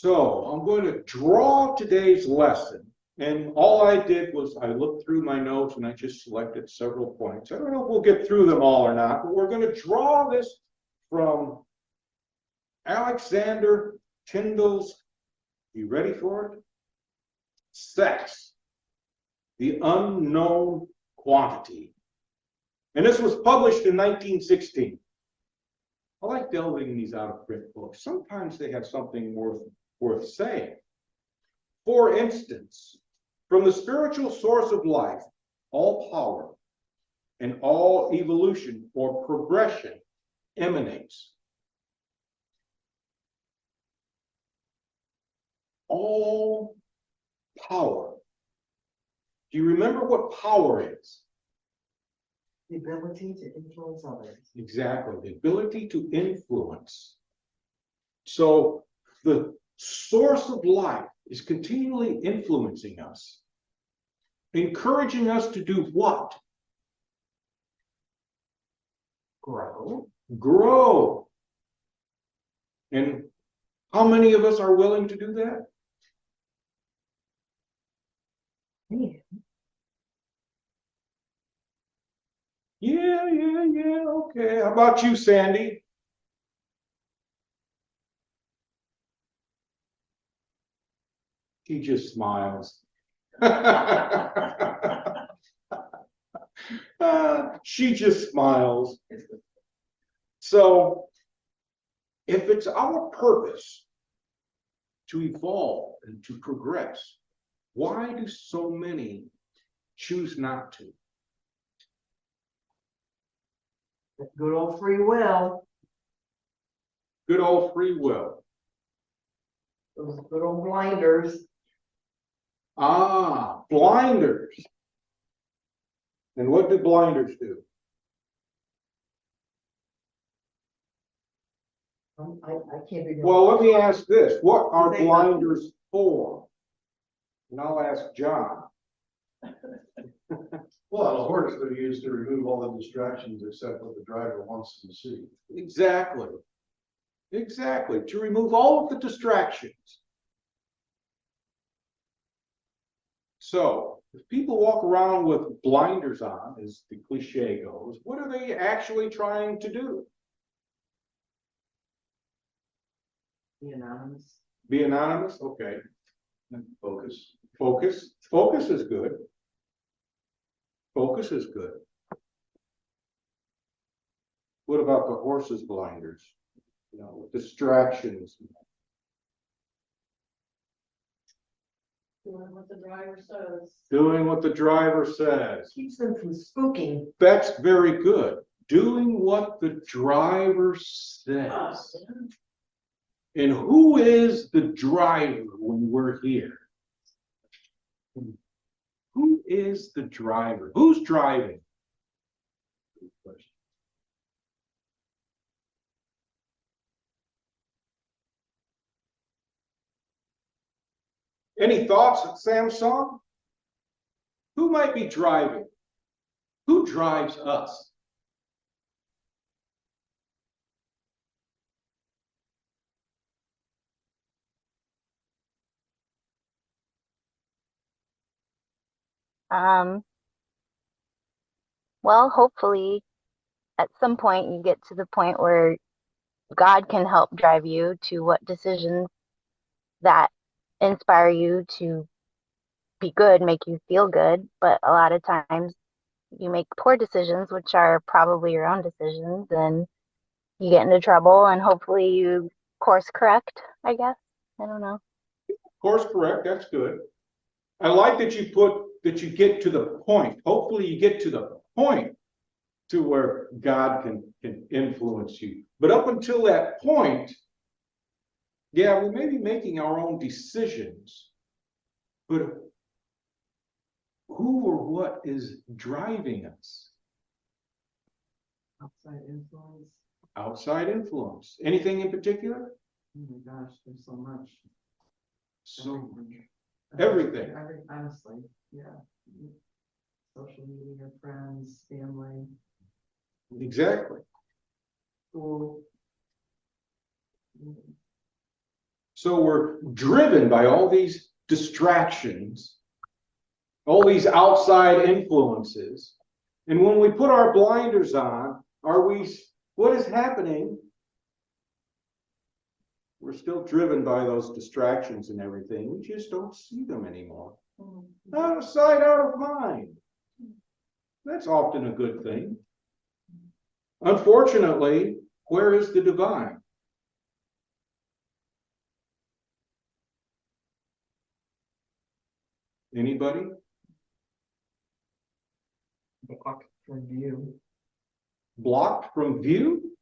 So I'm going to draw today's lesson. And all I did was I looked through my notes and I just selected several points. I don't know if we'll get through them all or not, but we're going to draw this from Alexander Tyndall's, you ready for it? Sex, the Unknown Quantity. And this was published in 1916. I like delving these out of print books. Sometimes they have something worth saying. For instance, from the spiritual source of life, all power and all evolution or progression emanates. All power. Do you remember what power is? The ability to influence others. Exactly, the ability to influence. So the source of life is continually influencing us, encouraging us to do what? Grow. Grow. And how many of us are willing to do that? Yeah, okay. How about you, Sandy? He just smiles. She just smiles. So, if it's our purpose to evolve and to progress, why do so many choose not to? Good old free will. Good old free will. Those good old blinders. Ah, blinders. And what do blinders do? I can't figure Well, out. let me ask this. What are blinders for? And I'll ask John. Well, on a horse, they're used to remove all the distractions except what the driver wants them to see. Exactly. Exactly. To remove all of the distractions. So, if people walk around with blinders on, as the cliche goes, what are they actually trying to do? Be anonymous. Be anonymous? Okay. Focus. Focus. Focus is good. Focus is good. What about the horse's blinders? You know, distractions. Doing what the driver says. Doing what the driver says. Keeps them from spooking. That's very good. Doing what the driver says. And who is the driver when we're here? Who is the driver? Who's driving? Good question. Any thoughts, Samsung? Who might be driving? Who drives us? Well, hopefully at some point you get to the point where God can help drive you to what decisions that inspire you to be good, make you feel good. But a lot of times you make poor decisions, which are probably your own decisions, and you get into trouble, and hopefully you course correct, I guess. I don't know. Course correct, that's good. I like that you put that you get to the point. Hopefully you get to the point to where God can influence you. But up until that point, yeah, we may be making our own decisions, but who or what is driving us? Outside influence. Outside influence. Anything in particular? Oh my gosh, there's so much. So everything. Honestly, yeah. Social media, friends, family, Exactly. school. So we're driven by all these distractions, all these outside influences. And when we put our blinders on, what is happening? We're still driven by those distractions and everything. We just don't see them anymore. Out of sight, out of mind. That's often a good thing. Unfortunately, where is the divine? Anybody? Blocked from view. Blocked from view?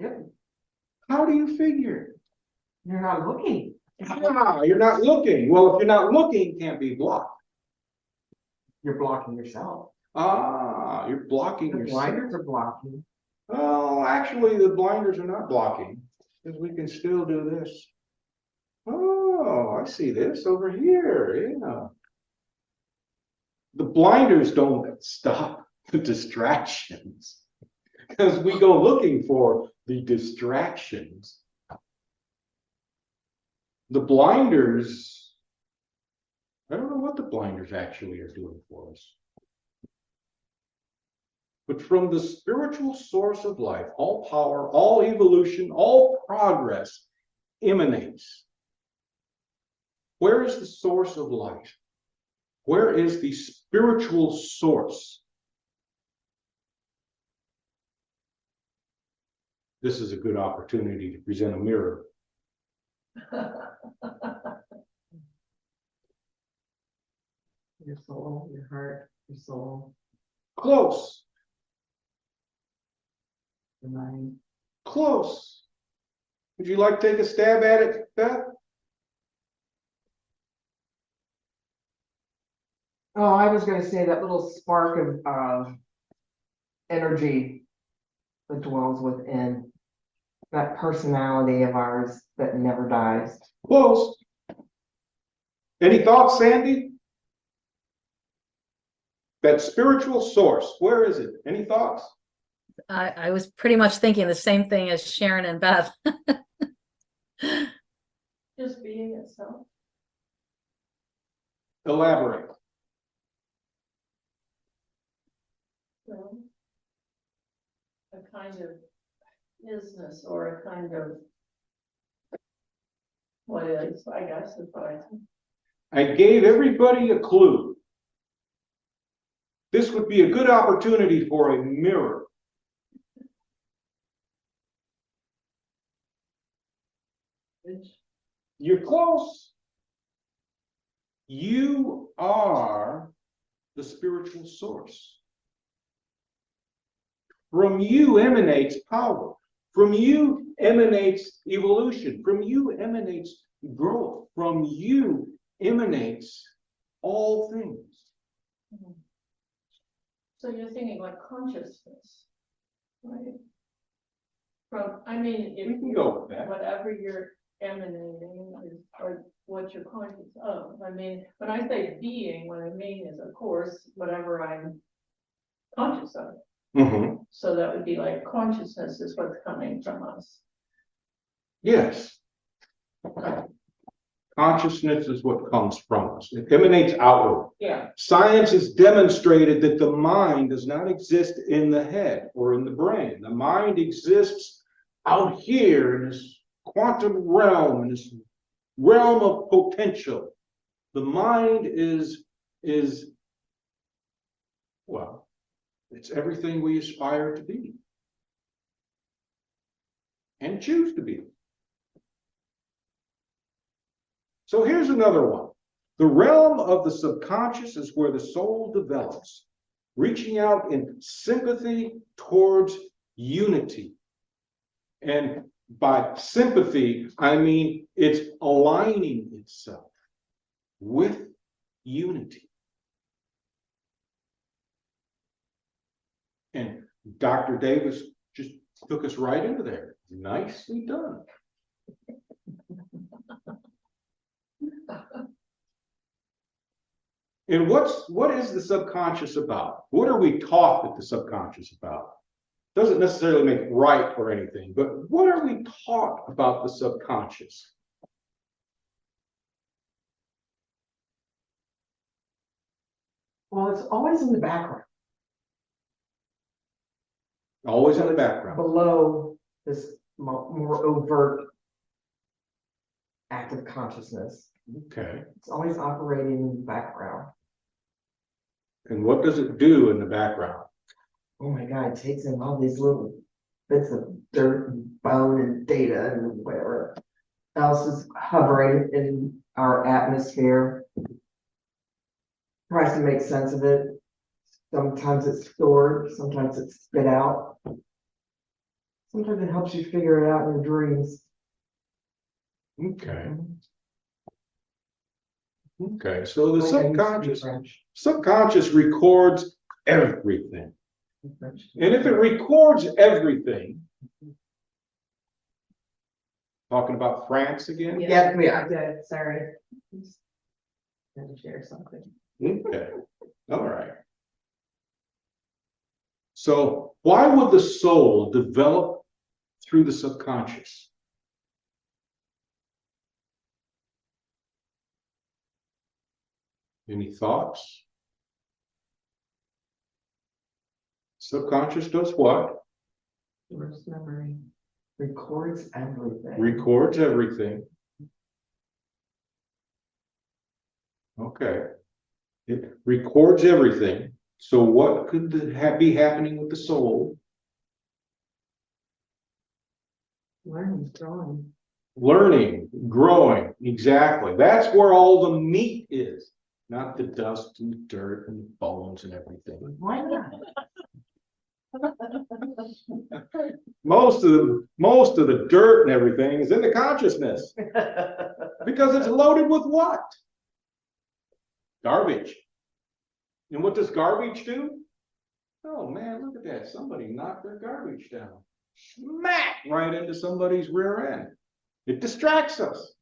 Yep, How do you figure? you're not looking. You're not looking. Well, if you're not looking, it can't be blocked. You're blocking yourself. You're blocking The yourself. blinders are blocking. Oh, actually, the blinders are not blocking, because we can still do this. Oh, I see this over here. Yeah. The blinders don't stop the distractions, because we go looking for the distractions. The blinders, I don't know what the blinders actually are doing for us. But from the spiritual source of life, all power, all evolution, all progress emanates. Where is the source of life? Where is the spiritual source? This is a good opportunity to present a mirror. Your soul, your heart, your soul, Close, your mind. close. Would you like to take a stab at it, Beth? Oh, I was gonna say that little spark of energy that dwells within, that personality of ours that never dies. Close. Any thoughts, Sandy? That spiritual source, where is it? Any thoughts? I was pretty much thinking the same thing as Sharon and Beth. Just being itself. Elaborate. So, a kind of isness or a kind of what is, I guess, is what I think. I gave everybody a clue. This would be a good opportunity for a mirror. You're close. You are the spiritual source. From you emanates power. From you emanates evolution. From you emanates growth. From you emanates all things. So you're thinking like consciousness, right? From, I mean, We if can you, go with that. whatever you're emanating is, or what you're conscious of. I mean, when I say being, what I mean is, of course, whatever I'm conscious of. Mm-hmm. So that would be like consciousness is what's coming from us. Yes. Consciousness is what comes from us. It emanates outward. Yeah. Science has demonstrated that the mind does not exist in the head or in the brain. The mind exists out here in this quantum realm, in this realm of potential. The mind is well, it's everything we aspire to be and choose to be. So here's another one. The realm of the subconscious is where the soul develops, reaching out in sympathy towards unity. And by sympathy, I mean it's aligning itself with unity. And Dr. Davis just took us right into there. Nicely done. And what is the subconscious about? What are we taught that the subconscious about? Does doesn't necessarily make it right or anything, but what are we taught about the subconscious? Well, it's always in the background, Always in the background. below this more overt active consciousness. Okay. It's always operating in the background. And what does it do in the background? Oh my God, it takes in all these little bits of dirt and bone and data and whatever else is hovering in our atmosphere. Tries to make sense of it. Sometimes it's stored, sometimes it's spit out. Sometimes it helps you figure it out in your dreams. Okay. Okay, so the Like I used to be subconscious, French. subconscious records everything. French. And if it records everything, talking about France again? Yeah, I did, sorry. Had to share something. Okay, all right. So why would the soul develop through the subconscious? Any thoughts? Subconscious does what? First memory records everything. Records everything. Okay. It records everything. So what could be happening with the soul? Learning, growing. Learning, growing, exactly. That's where all the meat is, not the dust and dirt and bones and everything. Why not? Most of the dirt and everything is in the consciousness because it's loaded with what? Garbage. And what does garbage do? Oh man, look at that. Somebody knocked their garbage down. Smack right into somebody's rear end. It distracts us.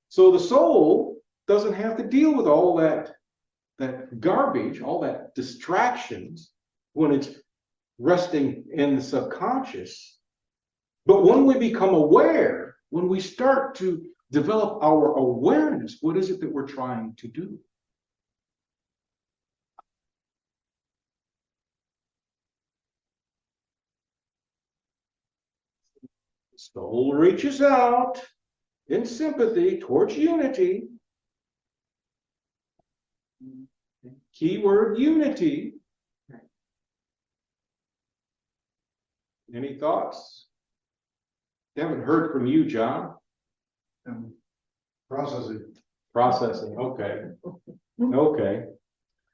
So the soul doesn't have to deal with all that garbage, all that distractions when it's resting in the subconscious. But when we become aware, when we start to develop our awareness, what is it that we're trying to do? The soul reaches out in sympathy towards unity. Keyword unity. Any thoughts? Haven't heard from you, John. Processing. Processing, okay. Okay.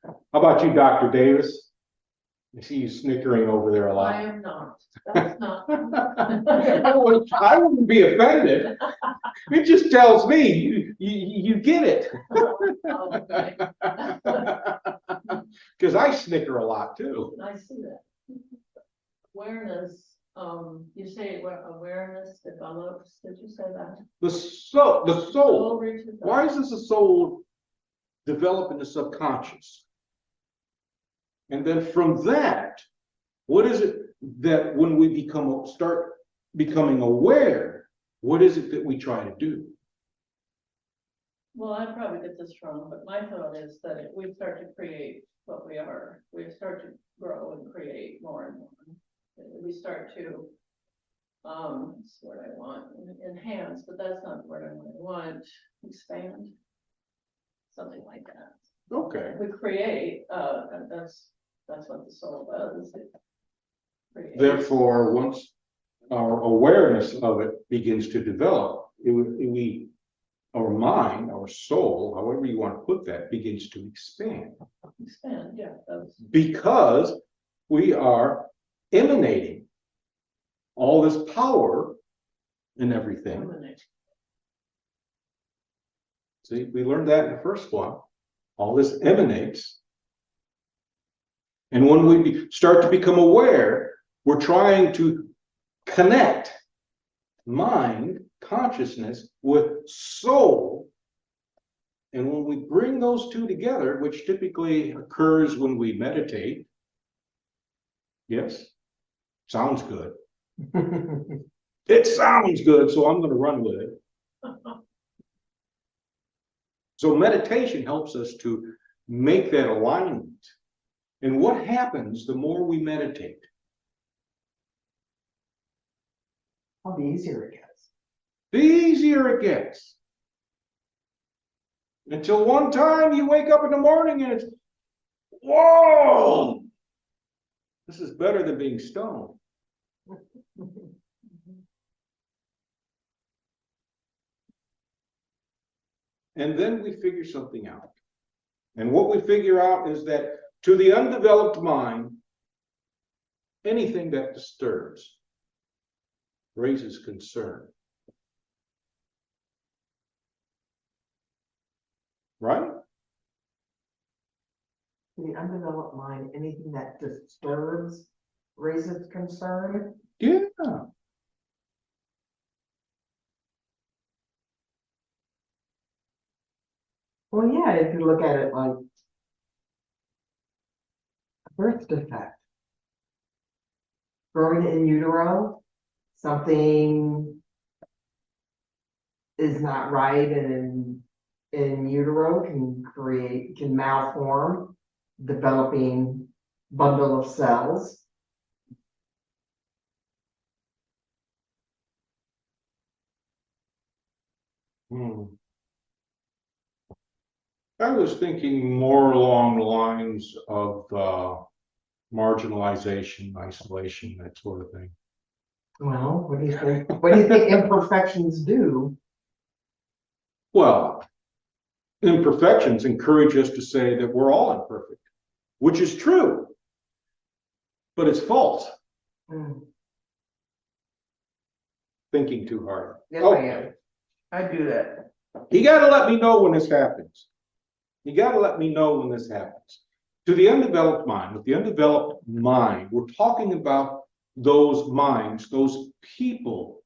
How about you, Dr. Davis? I see you snickering over there a I lot. am not, that's not. I wouldn't be offended. It just tells me you get it. Okay. Because I snicker a lot too. I see that. Awareness, you say what awareness develops, did you say that? The soul. Reaches out. Why does the soul develop in the subconscious? And then from that, what is it that when we start becoming aware, what is it that we try to do? Well, I probably get this wrong, but my thought is that we start to create what we are. We start to grow and create more and more. We start to, that's what I want, enhance, but that's not what I want, expand. Something like that. Okay. We create, and that's what the soul does. It creates. Therefore, once our awareness of it begins to develop, our mind, our soul, however you want to put that, begins to expand. Expand, yeah, that's. Because we are emanating all this power and everything. Emanate. See, we learned that in the first one. All this emanates. And when we start to become aware, we're trying to connect mind, consciousness with soul. And when we bring those two together, which typically occurs when we meditate, Yes? Sounds good. It sounds good, so I'm gonna run with it. So meditation helps us to make that alignment. And what happens the more we meditate? How the easier it gets. The easier it gets. Until one time you wake up in the morning and it's, whoa! This is better than being stoned. And then we figure something out. And what we figure out is that to the undeveloped mind, anything that disturbs raises concern. Right? The undeveloped mind, anything that disturbs raises concern. Yeah. Well, yeah, if you look at it like a birth defect. Growing in utero, something is not right and in utero can malform, developing bundle of cells. I was thinking more along the lines of marginalization, isolation, that sort of thing. Well, what do you think? What do you think imperfections do? Well, imperfections encourage us to say that we're all imperfect, which is true, but it's false. Hmm. Thinking too hard. Yes, I am. I do that. You got to let me know when this happens. You got to let me know when this happens. To the undeveloped mind, with the undeveloped mind, we're talking about those minds, those people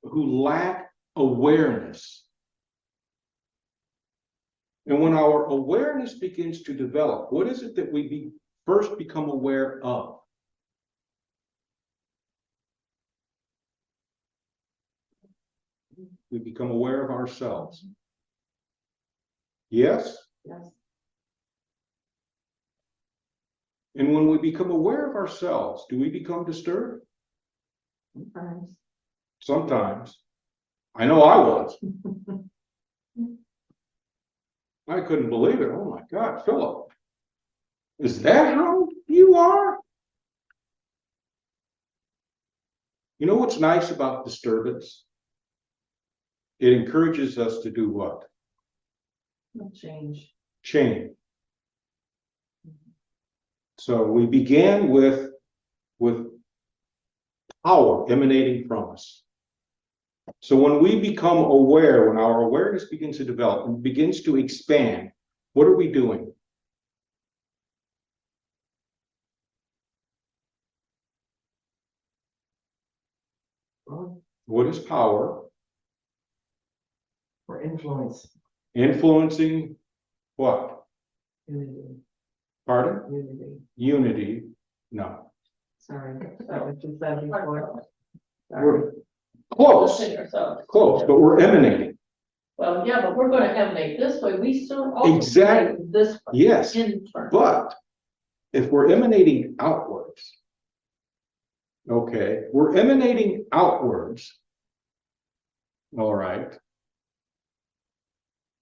who lack awareness. And when our awareness begins to develop, what is it that we first become aware of? We become aware of ourselves. Yes? Yes. And when we become aware of ourselves, do we become disturbed? Sometimes. Sometimes. I know I was. I couldn't believe it. Oh my God, Philip. Is that how you are? You know what's nice about disturbance? It encourages us to do what? Change. Change. So we began with power emanating from us. So when we become aware, when our awareness begins to develop and begins to expand, what are we doing? What is power? For influence. Influencing what? Unity. Pardon? Unity. Unity. No. Sorry. That was just that before. We're close. Within ourselves. Close, but we're emanating. Well, yeah, but we're gonna emanate this way, we still also Exactly. emanate this way. Yes. In turn. But if we're emanating outwards, okay, we're emanating outwards. All right.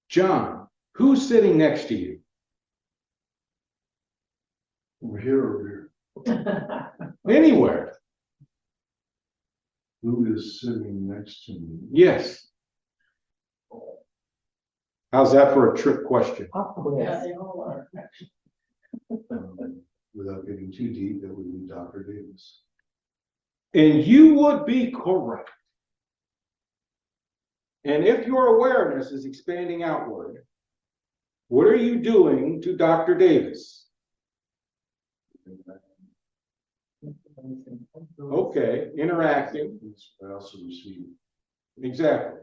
John, who's sitting next to you? Over here, Anywhere. who is sitting next to me? Yes. How's that for a trick question? Yeah, they all are, actually. Without getting too deep, that would be Dr. Davis. And you would be correct. And if your awareness is expanding outward, what are you doing to Dr. Davis? Okay, interacting. I also receive. Exactly.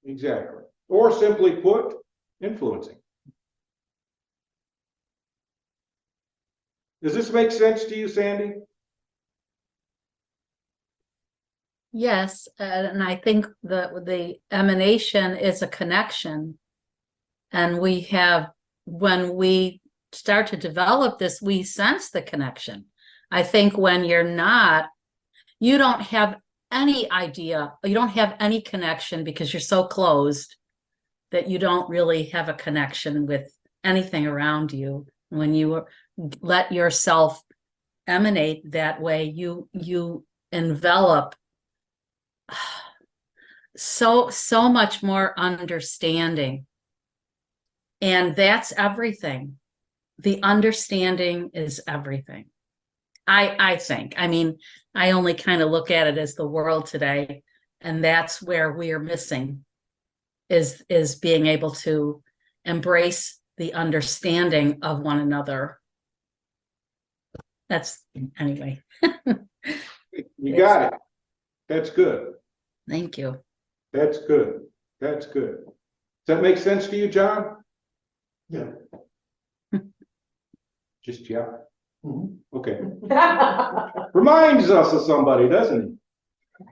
Exactly. Or simply put, influencing. Does this make sense to you, Sandy? Yes, and I think the emanation is a connection. And we have, when we start to develop this, we sense the connection. I think when you're not, you don't have any idea, you don't have any connection because you're so closed that you don't really have a connection with anything around you. When you let yourself emanate that way, you envelop so much more understanding. And that's everything. The understanding is everything. I think. I mean, I only kind of look at it as the world today, and that's where we are missing is being able to embrace the understanding of one another. That's anyway. You got it. That's good. Thank you. That's good. That's good. Does that make sense to you, John? Yeah. Just yeah. Mhm. Okay. Reminds us of somebody, doesn't he?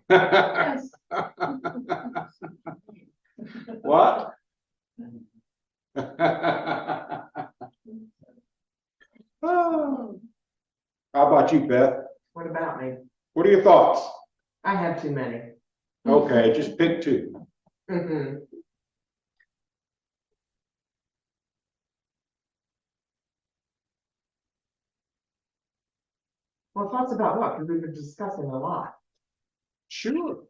Yes. What? Oh. How about you, Beth? What about me? What are your thoughts? I have too many. Okay, just pick two. Mhm. Well, thoughts about what? Because we've been discussing a lot. Sure.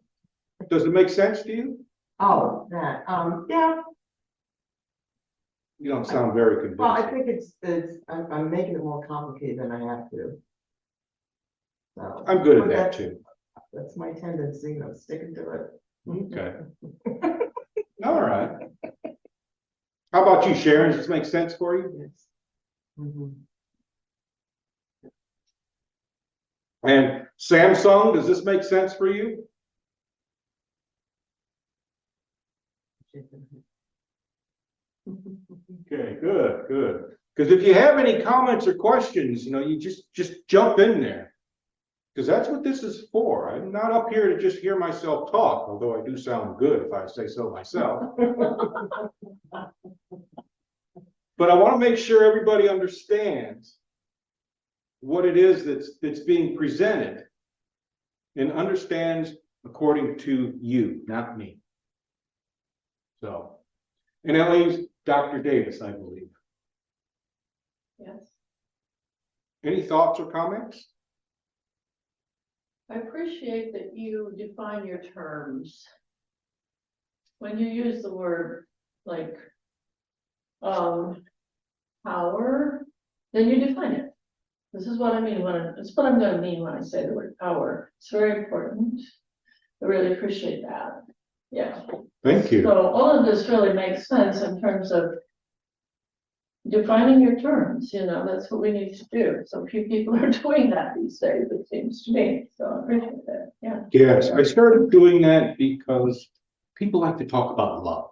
Does it make sense to you? Oh, that, yeah, You don't sound very well, I convincing. think I'm making it more complicated than I have to. So. I'm good at but that that's- too. That's my tendency, you know, sticking to it. Okay. All right. How about you, Sharon? Does this make sense for you? Yes. Mhm. And Samsung, does this make sense for you? Okay, good, good. Because if you have any comments or questions, you know, you just jump in there. Because that's what this is for. I'm not up here to just hear myself talk, although I do sound good if I say so myself. But I want to make sure everybody understands what it is that's being presented and understands according to you, not me. So, and that leaves Dr. Davis, I believe. Yes. Any thoughts or comments? I appreciate that you define your terms. When you use the word like, power, then you define it. This is what I mean it's what I'm gonna mean when I say the word power. It's very important. I really appreciate that. Yeah. Thank you. So all of this really makes sense in terms of defining your terms, you know, that's what we need to do. So few people are doing that these days, it seems to me. So I appreciate that. Yeah. Yes, I started doing that because people like to talk about love.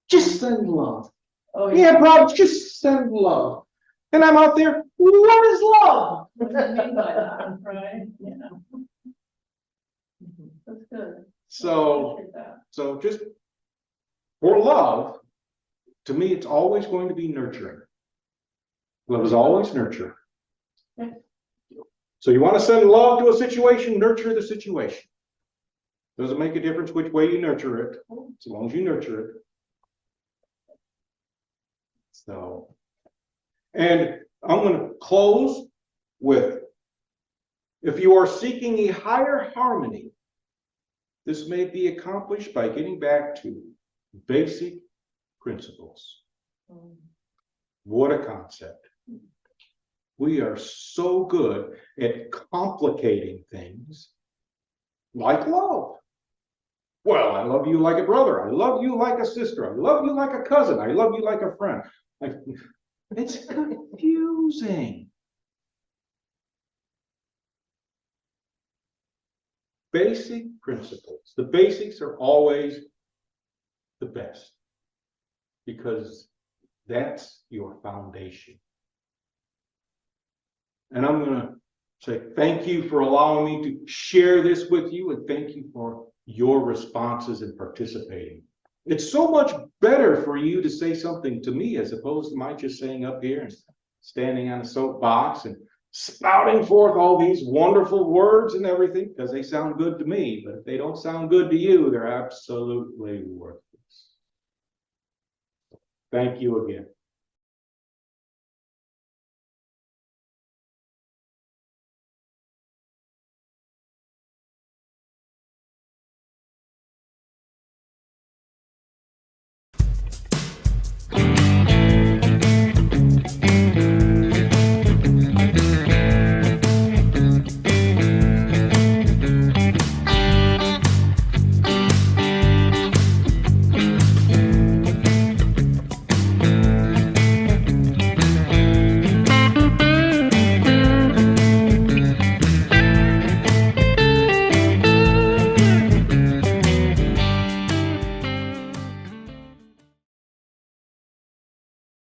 Just send love. Oh, Yeah, bro, just send love. And I'm out there, what is love? What do you mean by that, right? Yeah. That's good. So, Appreciate that. so just for love, to me, it's always going to be nurturing. Love is always nurturing. Yeah. So you want to send love to a situation, nurture the situation. Doesn't make a difference which way you nurture it, as long as you nurture it. So, and I'm going to close with, if you are seeking a higher harmony, this may be accomplished by getting back to basic principles. What a concept. We are so good at complicating things like love. Well, I love you like a brother. I love you like a sister. I love you like a cousin. I love you like a friend. It's confusing. Basic principles. The basics are always the best because that's your foundation. And I'm gonna say thank you for allowing me to share this with you, and thank you for your responses and participating. It's so much better for you to say something to me as opposed to my just saying up here and standing on a soapbox and spouting forth all these wonderful words and everything, because they sound good to me, but if they don't sound good to you, they're absolutely worthless. Thank you again.